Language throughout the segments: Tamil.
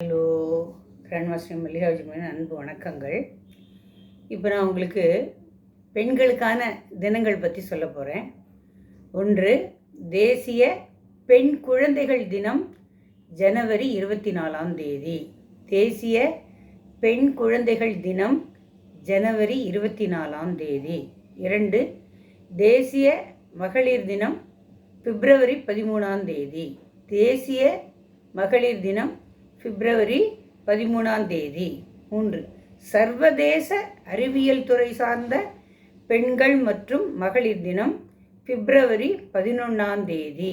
ஹலோ, கிராண்ட் மாஸ்டர் மல்லிகார்ஜுன் அன்பு வணக்கங்கள். இப்போ நான் உங்களுக்கு பெண்களுக்கான தினங்கள் பற்றி சொல்ல போகிறேன். 1, தேசிய பெண் குழந்தைகள் தினம் ஜனவரி 24ஆம் தேதி. தேசிய பெண் குழந்தைகள் தினம் ஜனவரி 24ஆம் தேதி. 2, தேசிய மகளிர் தினம் பிப்ரவரி 13ஆம் தேதி. தேசிய மகளிர் தினம் பிப்ரவரி 13ஆம் தேதி. 3, சர்வதேச அறிவியல் துறை சார்ந்த பெண்கள் மற்றும் மகளிர் தினம் பிப்ரவரி 11ஆம் தேதி.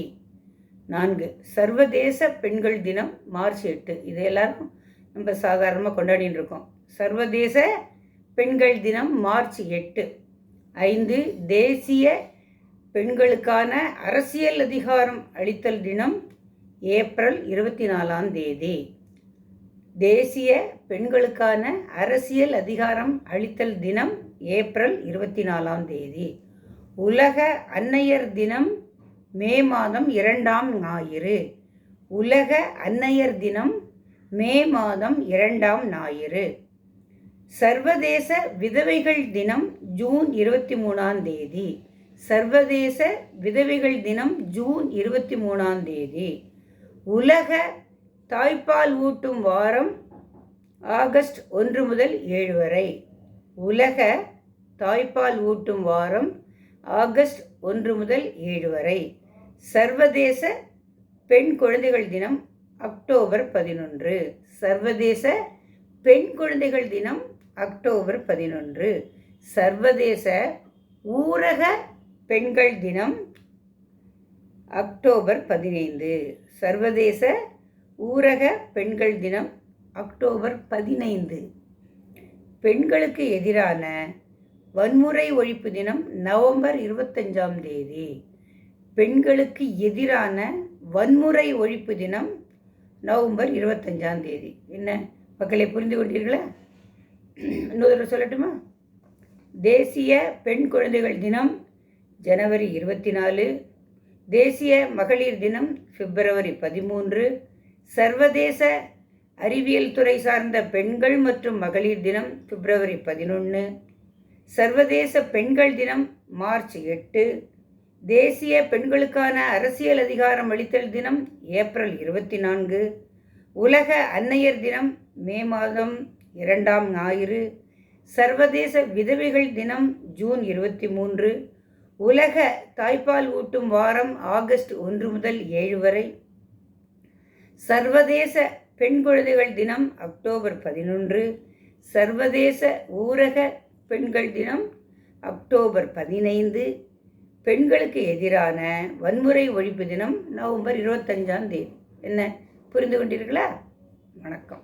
4, சர்வதேச பெண்கள் தினம் மார்ச் 8. இது எல்லாரும் நம்ம சாதாரணமாக கொண்டாடின்னு இருக்கோம். சர்வதேச பெண்கள் தினம் மார்ச் 8. 5, தேசிய பெண்களுக்கான அரசியல் அதிகாரம் அளித்தல் தினம் ஏப்ரல் 24ஆம் தேதி. தேசிய பெண்களுக்கான அரசியல் அதிகாரம் அளித்தல் தினம் ஏப்ரல் 24ஆம் தேதி. உலக அன்னையர் தினம் மே மாதம் 2ஆம் ஞாயிறு. உலக அன்னையர் தினம் மே மாதம் 2ஆம் ஞாயிறு. சர்வதேச விதவைகள் தினம் ஜூன் 23ஆம் தேதி. சர்வதேச விதவைகள் தினம் ஜூன் 23ஆம் தேதி. உலக தாய்ப்பால் ஊட்டும் வாரம் ஆகஸ்ட் 1 முதல் 7 வரை. உலக தாய்ப்பால் ஊட்டும் வாரம் ஆகஸ்ட் 1 முதல் 7 வரை. சர்வதேச பெண் குழந்தைகள் தினம் அக்டோபர் 11. சர்வதேச பெண் குழந்தைகள் தினம் அக்டோபர் 11. சர்வதேச ஊரக பெண்கள் தினம் அக்டோபர் 15. சர்வதேச ஊரக பெண்கள் தினம் அக்டோபர் 15. பெண்களுக்கு எதிரான வன்முறை ஒழிப்பு தினம் நவம்பர் 25ஆம் தேதி. பெண்களுக்கு எதிரான வன்முறை ஒழிப்பு தினம் நவம்பர் 25ஆம் தேதி. என்ன மக்களை புரிந்து கொண்டீர்களா? இன்னொரு சொல்லட்டுமா? தேசிய பெண் குழந்தைகள் தினம் ஜனவரி 24. தேசிய மகளிர் தினம் பிப்ரவரி 13. சர்வதேச அறிவியல் துறை சார்ந்த பெண்கள் மற்றும் மகளிர் தினம் பிப்ரவரி 11. சர்வதேச பெண்கள் தினம் மார்ச் 8. தேசிய பெண்களுக்கான அரசியல் அதிகாரம் அளித்தல் தினம் ஏப்ரல் 24. உலக அன்னையர் தினம் மே மாதம் 2ஆம் ஞாயிறு. சர்வதேச விதவைகள் தினம் ஜூன் 23. உலக தாய்ப்பால் ஊட்டும் வாரம் ஆகஸ்ட் 1 முதல் 7 வரை. சர்வதேச பெண் குழந்தைகள் தினம் அக்டோபர் 11. சர்வதேச ஊரக பெண்கள் தினம் அக்டோபர் 15. பெண்களுக்கு எதிரான வன்முறை ஒழிப்பு தினம் நவம்பர் 25ஆம் தேதி. என்ன புரிந்து கொண்டீர்களா? வணக்கம்.